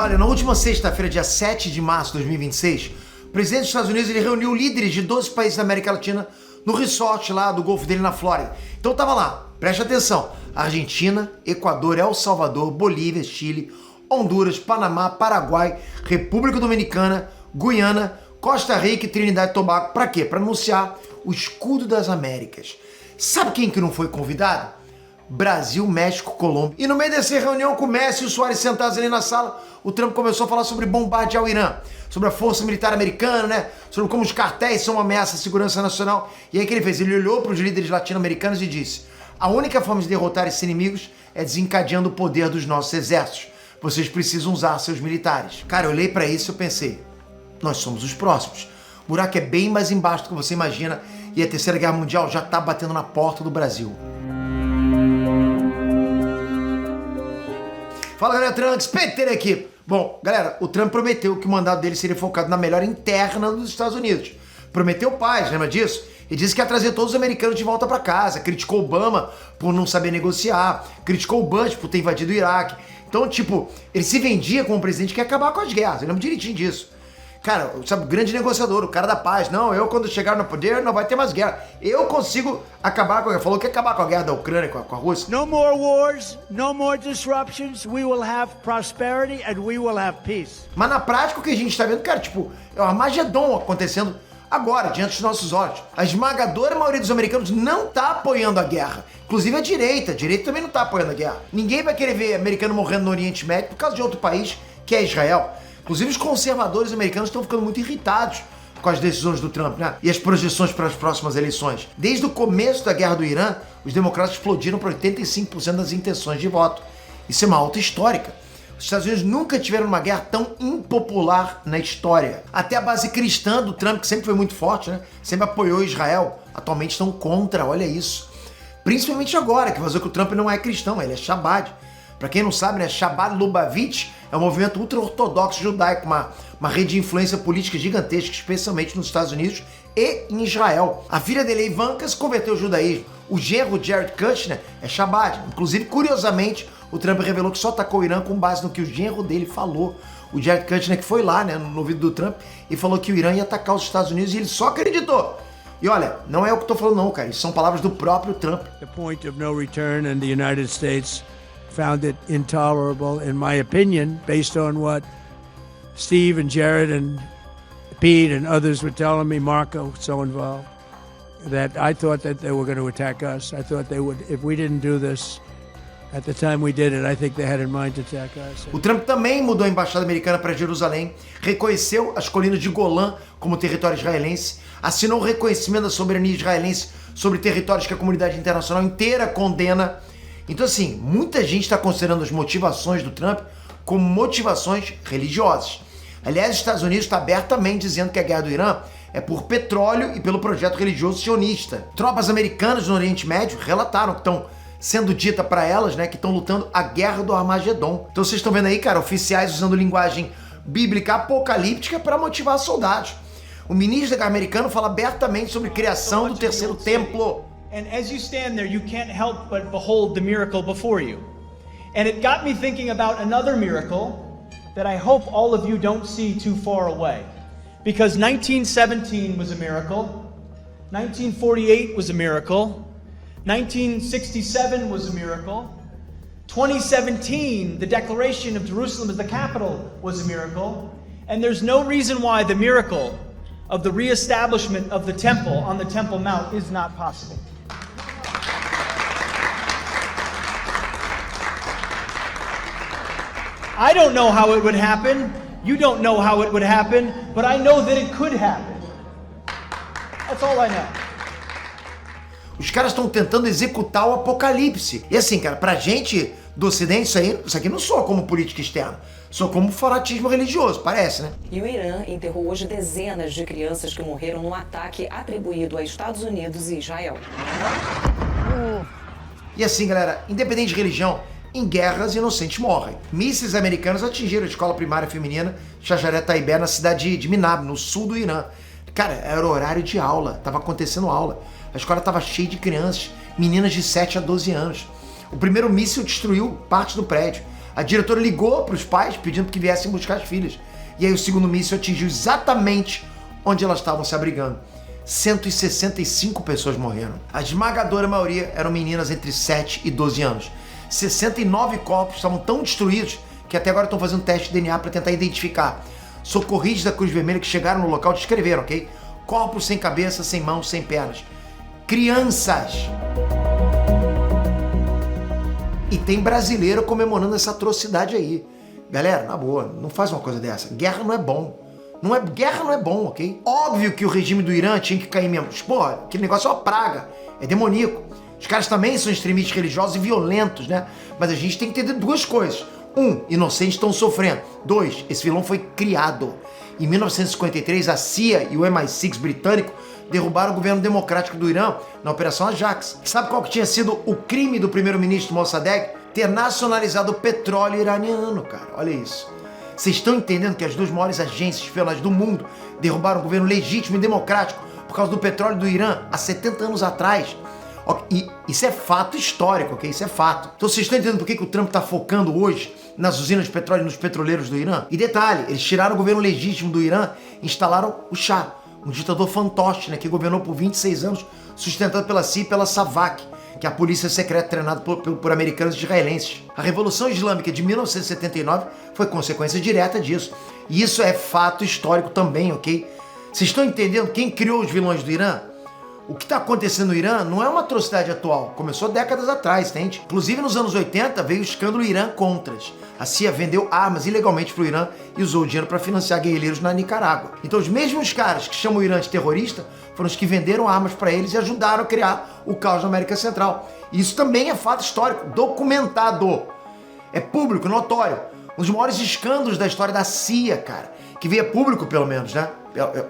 Olha, na última sexta-feira, dia 7 de março de 2026, o presidente dos Estados Unidos ele reuniu líderes de 12 países da América Latina no resort lá do Golfo dele na Flórida. Então tava lá, preste atenção, Argentina, Equador, El Salvador, Bolívia, Chile, Honduras, Panamá, Paraguai, República Dominicana, Guiana, Costa Rica e Trinidad e Tobago. Pra quê? Pra anunciar o escudo das Américas. Sabe quem que não foi convidado? Brasil, México, Colômbia. E no meio dessa reunião com o Messi e o Suárez sentados ali na sala, o Trump começou a falar sobre bombardear o Irã, sobre a força militar americana, né? Sobre como os cartéis são uma ameaça à segurança nacional. E aí o que ele fez? Ele olhou para os líderes latino-americanos e disse: a única forma de derrotar esses inimigos é desencadeando o poder dos nossos exércitos. Vocês precisam usar seus militares. Cara, eu olhei para isso e eu pensei, nós somos os próximos. O buraco é bem mais embaixo do que você imagina e a Terceira Guerra Mundial já tá batendo na porta do Brasil. Fala, galera, Trunks, Peter aqui. Bom, galera, o Trump prometeu que o mandato dele seria focado na melhora interna dos Estados Unidos. Prometeu paz, lembra disso? E disse que ia trazer todos os americanos de volta para casa. Criticou Obama por não saber negociar. Criticou o Bush por ter invadido o Iraque. Então, tipo, ele se vendia como um presidente que ia acabar com as guerras. Eu lembro direitinho disso. Cara, sabe, grande negociador, o cara da paz. Não, eu quando chegar no poder não vai ter mais guerra. Eu consigo acabar com a guerra. Falou que ia acabar com a guerra da Ucrânia, com a Rússia. No more wars, no more disruptions. We will have prosperity and we will have peace. Mas na prática o que a gente tá vendo, cara, tipo, é o Armagedon acontecendo agora, diante dos nossos olhos. A esmagadora maioria dos americanos não tá apoiando a guerra. Inclusive a direita também não tá apoiando a guerra. Ninguém vai querer ver americano morrendo no Oriente Médio por causa de outro país, que é Israel. Inclusive os conservadores americanos estão ficando muito irritados com as decisões do Trump, né? E as projeções para as próximas eleições. Desde o começo da guerra do Irã, os democratas explodiram para 85% das intenções de voto. Isso é uma alta histórica. Os Estados Unidos nunca tiveram uma guerra tão impopular na história. Até a base cristã do Trump, que sempre foi muito forte, né? Sempre apoiou Israel. Atualmente estão contra, olha isso. Principalmente agora, que vai dizer que o Trump não é cristão, ele é Chabad. Para quem não sabe, né, Chabad Lubavitch é um movimento ultra-ortodoxo judaico, uma rede de influência política gigantesca, especialmente nos Estados Unidos e em Israel. A filha dele, Ivanka, se converteu ao judaísmo. O genro Jared Kushner é Chabad. Inclusive, curiosamente, o Trump revelou que só atacou o Irã com base no que o genro dele falou. O Jared Kushner que foi lá, né, no ouvido do Trump e falou que o Irã ia atacar os Estados Unidos e ele só acreditou. E olha, não é o que eu tô falando não, cara. Isso são palavras do próprio Trump. The point of no return and the United States found it intolerable, in my opinion, based on what Steve and Jared and Pete and others were telling me, Marco, so involved, that I thought that they were going to attack us. I thought they would, if we didn't do this, at the time we did it, I think they had in mind to attack us. O Trump também mudou a embaixada americana para Jerusalém, reconheceu as colinas de Golã como território israelense, assinou o reconhecimento da soberania israelense sobre territórios que a comunidade internacional inteira condena. Então, assim, muita gente está considerando as motivações do Trump como motivações religiosas. Aliás, os Estados Unidos está abertamente dizendo que a guerra do Irã é por petróleo e pelo projeto religioso sionista. Tropas americanas no Oriente Médio relataram que estão sendo dita para elas, né, que estão lutando a guerra do Armagedon. Então vocês estão vendo aí, cara, oficiais usando linguagem bíblica apocalíptica para motivar soldados. O ministro da Guerra americano fala abertamente sobre criação do terceiro templo. And as you stand there, you can't help but behold the miracle before you. And it got me thinking about another miracle that I hope all of you don't see too far away. Because 1917 was a miracle, 1948 was a miracle, 1967 was a miracle, 2017, the declaration of Jerusalem as the capital was a miracle, and there's no reason why the miracle of the reestablishment of the temple on the Temple Mount is not possible. I don't know how it would happen. You don't know how it would happen, but I know that it could happen. That's all I know. Os caras estão tentando executar o apocalipse. E assim, cara, pra gente do Ocidente, isso aqui não soa como política externa. Soa como fanatismo religioso, parece, né? E o Irã enterrou hoje dezenas de crianças que morreram no ataque atribuído a Estados Unidos e Israel. E assim, galera, independente de religião, em guerras, inocentes morrem. Mísseis americanos atingiram a escola primária feminina Shajaret Taibé na cidade de Minab, no sul do Irã. Cara, era horário de aula, tava acontecendo aula. A escola tava cheia de crianças, meninas de 7 a 12 anos. O primeiro míssil destruiu parte do prédio. A diretora ligou para os pais pedindo que viessem buscar as filhas. E aí o segundo míssil atingiu exatamente onde elas estavam se abrigando. 165 pessoas morreram. A esmagadora maioria eram meninas entre 7 e 12 anos. 69 corpos estavam tão destruídos que até agora estão fazendo teste de DNA para tentar identificar. Socorristas da Cruz Vermelha que chegaram no local descreveram, ok? Corpos sem cabeça, sem mãos, sem pernas. Crianças! E tem brasileiro comemorando essa atrocidade aí. Galera, na boa, não faz uma coisa dessa. Guerra não é bom. Guerra não é bom, ok? Óbvio que o regime do Irã tinha que cair mesmo. Porra, aquele negócio é uma praga. É demoníaco. Os caras também são extremistas religiosos e violentos, né? Mas a gente tem que entender duas coisas. Inocentes estão sofrendo. 2, esse vilão foi criado. Em 1953, a CIA e o MI6 britânico derrubaram o governo democrático do Irã na Operação Ajax. Sabe qual que tinha sido o crime do primeiro-ministro Mossadegh? Ter nacionalizado o petróleo iraniano, cara. Olha isso. Vocês estão entendendo que as duas maiores agências espionagem do mundo derrubaram o governo legítimo e democrático por causa do petróleo do Irã há 70 anos atrás? E isso é fato histórico, ok? Isso é fato. Então vocês estão entendendo por que o Trump está focando hoje nas usinas de petróleo e nos petroleiros do Irã? E detalhe, eles tiraram o governo legítimo do Irã e instalaram o Shah, um ditador fantoche, né, que governou por 26 anos, sustentado pela CIA e pela SAVAK, que é a polícia secreta treinada por americanos e israelenses. A Revolução Islâmica de 1979 foi consequência direta disso. E isso é fato histórico também, ok? Vocês estão entendendo quem criou os vilões do Irã? O que está acontecendo no Irã não é uma atrocidade atual, começou décadas atrás, entende? Inclusive nos anos 80 veio o escândalo Irã-Contras. A CIA vendeu armas ilegalmente para o Irã e usou o dinheiro para financiar guerrilheiros na Nicarágua. Então os mesmos caras que chamam o Irã de terrorista foram os que venderam armas para eles e ajudaram a criar o caos na América Central. E isso também é fato histórico, documentado. É público, notório. Um dos maiores escândalos da história da CIA, cara. Que veio público, pelo menos, né?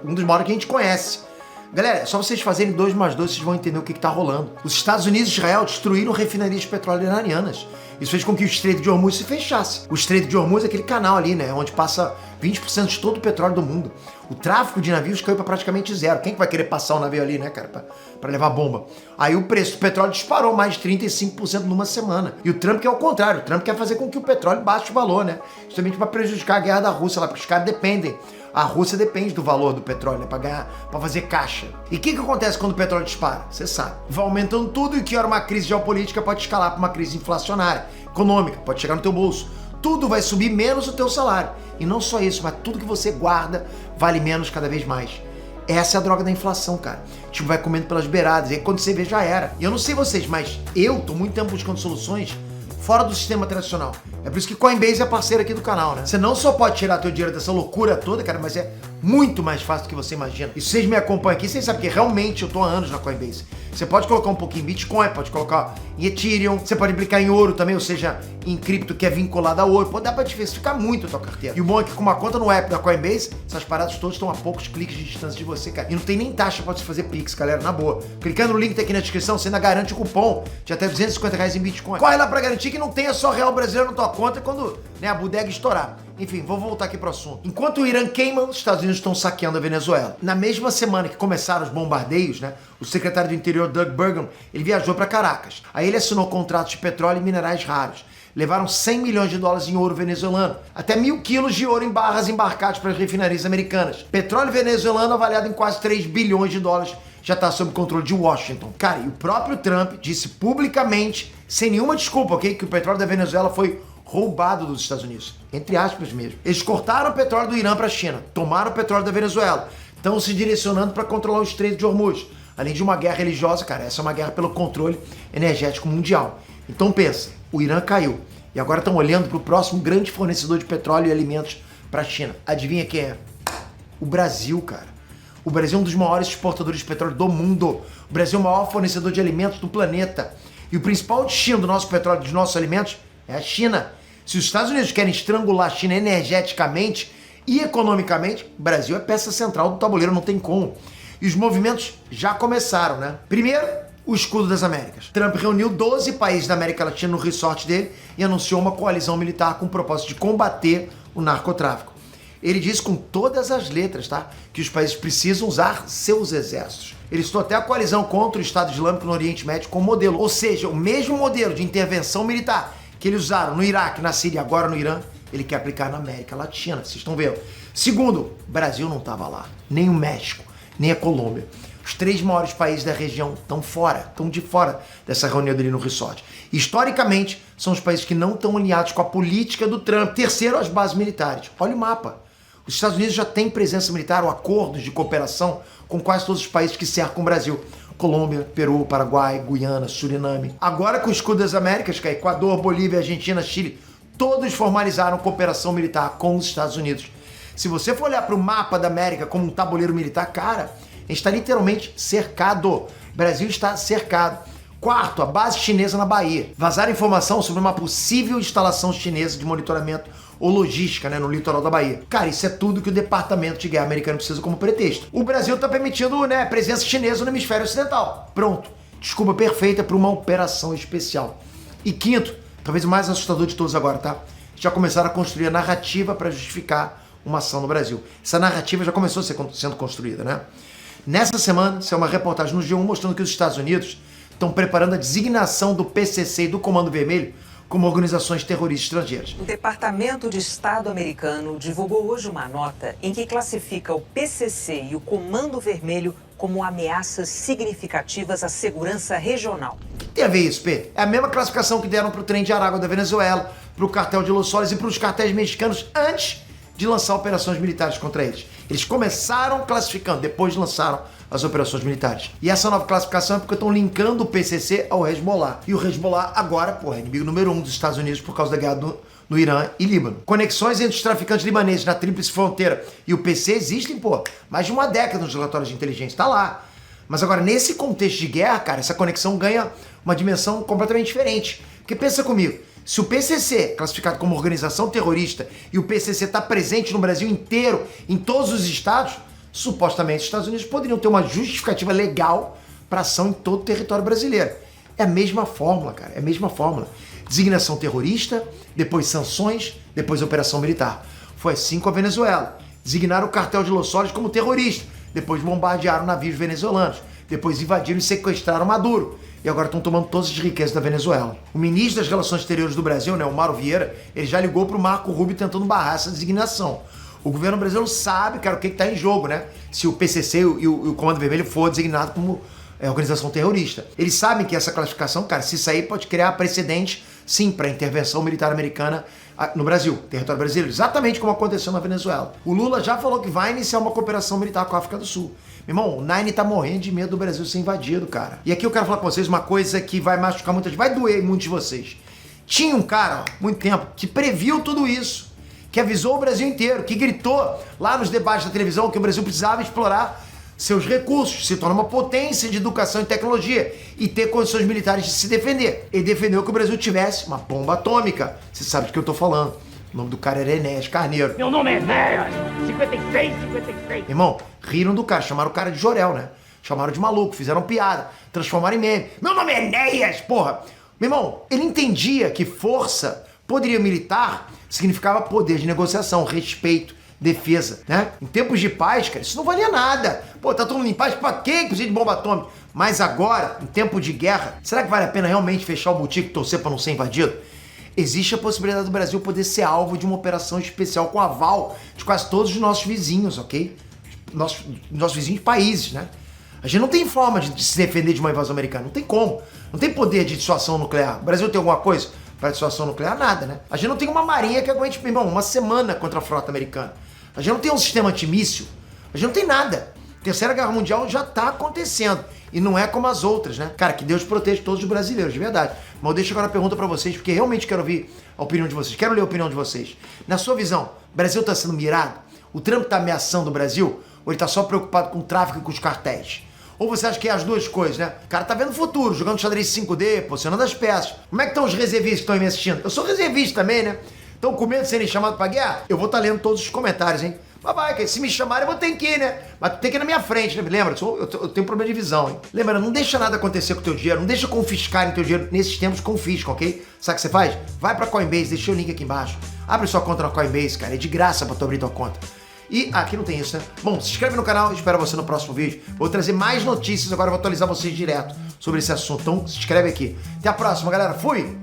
Um dos maiores que a gente conhece. Galera, é só vocês fazerem 2 mais 2, vocês vão entender o que está rolando. Os Estados Unidos e Israel destruíram refinarias de petróleo iranianas. Isso fez com que o Estreito de Hormuz se fechasse. O Estreito de Hormuz é aquele canal ali, né? Onde passa 20% de todo o petróleo do mundo. O tráfego de navios caiu para praticamente zero. Quem que vai querer passar um navio ali, né, cara? Para levar bomba. Aí o preço do petróleo disparou mais de 35% numa semana. E o Trump quer o contrário. O Trump quer fazer com que o petróleo baixe o valor, né? Justamente para prejudicar a guerra da Rússia lá, porque os caras dependem. A Rússia depende do valor do petróleo, né, para fazer caixa. E o que acontece quando o petróleo dispara? Você sabe. Vai aumentando tudo e que hora uma crise geopolítica pode escalar para uma crise inflacionária, econômica, pode chegar no teu bolso. Tudo vai subir menos o teu salário. E não só isso, mas tudo que você guarda vale menos cada vez mais. Essa é a droga da inflação, cara. Tipo, vai comendo pelas beiradas. E aí quando você vê, já era. E eu não sei vocês, mas eu tô muito tempo buscando soluções fora do sistema tradicional. É por isso que Coinbase é parceiro aqui do canal, né? Você não só pode tirar teu dinheiro dessa loucura toda, cara, mas é muito mais fácil do que você imagina. E se vocês me acompanham aqui, vocês sabem que realmente eu tô há anos na Coinbase. Você pode colocar um pouquinho em Bitcoin, pode colocar em Ethereum, você pode aplicar em ouro também, ou seja, em cripto que é vinculado a ouro. Pode dar pra diversificar muito a tua carteira. E o bom é que com uma conta no app da Coinbase, essas paradas todas estão a poucos cliques de distância de você, cara. E não tem nem taxa pra você fazer Pix, galera, na boa. Clicando no link que tá aqui na descrição, você ainda garante o cupom de até R$250 em Bitcoin. Corre lá pra garantir que não tenha só real brasileiro na tua conta quando, né, a bodega estourar. Enfim, vou voltar aqui pro assunto. Enquanto o Irã queima, os Estados Unidos estão saqueando a Venezuela. Na mesma semana que começaram os bombardeios, né, o secretário do Interior, Doug Burgum, ele viajou para Caracas. Aí ele assinou contratos de petróleo e minerais raros. Levaram $100 milhões em ouro venezuelano. Até 1.000 quilos de ouro em barras embarcados para as refinarias americanas. Petróleo venezuelano avaliado em quase $3 bilhões já está sob controle de Washington. Cara, e o próprio Trump disse publicamente, sem nenhuma desculpa, ok, que o petróleo da Venezuela foi roubado dos Estados Unidos. Entre aspas mesmo. Eles cortaram o petróleo do Irã para a China, tomaram o petróleo da Venezuela, estão se direcionando para controlar o Estreito de Hormuz. Além de uma guerra religiosa, cara, essa é uma guerra pelo controle energético mundial. Então pensa, o Irã caiu. E agora estão olhando para o próximo grande fornecedor de petróleo e alimentos para a China. Adivinha quem é? O Brasil, cara. O Brasil é um dos maiores exportadores de petróleo do mundo. O Brasil é o maior fornecedor de alimentos do planeta. E o principal destino do nosso petróleo e dos nossos alimentos é a China. Se os Estados Unidos querem estrangular a China energeticamente e economicamente, o Brasil é peça central do tabuleiro, não tem como. E os movimentos já começaram, né? Primeiro, o escudo das Américas. Trump reuniu 12 países da América Latina no resort dele e anunciou uma coalizão militar com o propósito de combater o narcotráfico. Ele disse com todas as letras, tá? Que os países precisam usar seus exércitos. Ele citou até a coalizão contra o Estado Islâmico no Oriente Médio como modelo. Ou seja, o mesmo modelo de intervenção militar que eles usaram no Iraque, na Síria e agora no Irã, ele quer aplicar na América Latina, vocês estão vendo. Segundo, o Brasil não estava lá, nem o México, nem a Colômbia. Os 3 maiores países da região estão de fora dessa reunião dele no resort. Historicamente, são os países que não estão alinhados com a política do Trump. Terceiro, as bases militares. Olha o mapa. Os Estados Unidos já têm presença militar ou acordos de cooperação com quase todos os países que cercam o Brasil. Colômbia, Peru, Paraguai, Guiana, Suriname. Agora com o escudo das Américas, que é Equador, Bolívia, Argentina, Chile, todos formalizaram cooperação militar com os Estados Unidos. Se você for olhar para o mapa da América como um tabuleiro militar, cara, a gente está literalmente cercado. O Brasil está cercado. Quarto, a base chinesa na Bahia. Vazaram informação sobre uma possível instalação chinesa de monitoramento ou logística, né, no litoral da Bahia. Cara, isso é tudo que o Departamento de Guerra americano precisa como pretexto. O Brasil está permitindo, né, presença chinesa no hemisfério ocidental. Pronto. Desculpa perfeita para uma operação especial. E quinto, talvez o mais assustador de todos agora, tá? Já começaram a construir a narrativa para justificar uma ação no Brasil. Essa narrativa já começou sendo construída, né? Nessa semana, saiu uma reportagem no G1 mostrando que os Estados Unidos estão preparando a designação do PCC e do Comando Vermelho como organizações terroristas estrangeiras. O Departamento de Estado americano divulgou hoje uma nota em que classifica o PCC e o Comando Vermelho como ameaças significativas à segurança regional. O que tem a ver isso, Pedro? É a mesma classificação que deram para o trem de Aragua da Venezuela, para o cartel de Los Soles e para os cartéis mexicanos antes de lançar operações militares contra eles. Eles começaram classificando, depois lançaram as operações militares. E essa nova classificação é porque estão linkando o PCC ao Hezbollah. E o Hezbollah agora, é inimigo número 1 dos Estados Unidos por causa da guerra no Irã e Líbano. Conexões entre os traficantes libaneses na Tríplice Fronteira e o PC existem, mais de uma década nos relatórios de inteligência. Tá lá. Mas agora, nesse contexto de guerra, cara, essa conexão ganha uma dimensão completamente diferente. Porque pensa comigo, se o PCC é classificado como organização terrorista e o PCC está presente no Brasil inteiro, em todos os estados, supostamente os Estados Unidos poderiam ter uma justificativa legal para ação em todo o território brasileiro. É a mesma fórmula, cara, é a mesma fórmula. Designação terrorista, depois sanções, depois operação militar. Foi assim com a Venezuela. Designaram o cartel de Los Soles como terrorista, depois bombardearam navios venezuelanos, depois invadiram e sequestraram Maduro. E agora estão tomando todas as riquezas da Venezuela. O ministro das Relações Exteriores do Brasil, né, o Mauro Vieira, ele já ligou pro Marco Rubio tentando barrar essa designação. O governo brasileiro sabe, cara, o que está em jogo, né? Se o PCC e o Comando Vermelho for designado como organização terrorista. Eles sabem que essa classificação, cara, se sair pode criar precedente, sim, para intervenção militar americana no Brasil, território brasileiro, exatamente como aconteceu na Venezuela. O Lula já falou que vai iniciar uma cooperação militar com a África do Sul. Meu irmão, o Nine tá morrendo de medo do Brasil ser invadido, cara. E aqui eu quero falar com vocês uma coisa que vai machucar muita gente, vai doer muitos de vocês. Tinha um cara, muito tempo, que previu tudo isso, que avisou o Brasil inteiro, que gritou lá nos debates da televisão que o Brasil precisava explorar seus recursos, se tornar uma potência de educação e tecnologia e ter condições militares de se defender. Ele defendeu que o Brasil tivesse uma bomba atômica. Você sabe do que eu tô falando. O nome do cara era Enéas Carneiro. Meu nome é Enéas, 56. Irmão, riram do cara, chamaram o cara de Jorel, né? Chamaram de maluco, fizeram piada, transformaram em meme. Meu nome é Enéas, porra! Meu irmão, ele entendia que força, poderio militar, significava poder de negociação, respeito, defesa, né? Em tempos de paz, cara, isso não valia nada. Pô, tá todo mundo em paz, pra quê? Precisa de bomba atômica. Mas agora, em tempo de guerra, será que vale a pena realmente fechar o botico e torcer pra não ser invadido? Existe a possibilidade do Brasil poder ser alvo de uma operação especial com aval de quase todos os nossos vizinhos, ok? Nossos vizinhos países, né? A gente não tem forma de se defender de uma invasão americana, não tem como. Não tem poder de dissuasão nuclear. O Brasil tem alguma coisa para dissuasão nuclear? Nada, né? A gente não tem uma marinha que aguente, meu irmão, uma semana contra a frota americana. A gente não tem um sistema antimíssil. A gente não tem nada. A Terceira Guerra Mundial já tá acontecendo. E não é como as outras, né? Cara, que Deus proteja todos os brasileiros, de verdade. Mas eu deixo agora a pergunta pra vocês, porque realmente quero ouvir a opinião de vocês. Quero ler a opinião de vocês. Na sua visão, o Brasil tá sendo mirado? O Trump tá ameaçando o Brasil? Ou ele tá só preocupado com o tráfico e com os cartéis? Ou você acha que é as duas coisas, né? O cara tá vendo o futuro, jogando xadrez 5D, posicionando as peças. Como é que estão os reservistas que estão aí me assistindo? Eu sou reservista também, né? Estão com medo de serem chamados pra guerra? Eu vou estar lendo todos os comentários, hein? Mas vai, se me chamarem eu vou ter que ir, né? Mas tu tem que ir na minha frente, né? Lembra? Eu tenho um problema de visão, hein? Lembra, não deixa nada acontecer com o teu dinheiro, não deixa confiscarem teu dinheiro. Nesses tempos confiscam, ok? Sabe o que você faz? Vai pra Coinbase, deixa o link aqui embaixo. Abre sua conta na Coinbase, cara, é de graça pra tu abrir tua conta. E aqui não tem isso, né? Bom, se inscreve no canal, espero você no próximo vídeo. Vou trazer mais notícias, agora eu vou atualizar vocês direto sobre esse assunto. Então se inscreve aqui. Até a próxima, galera. Fui!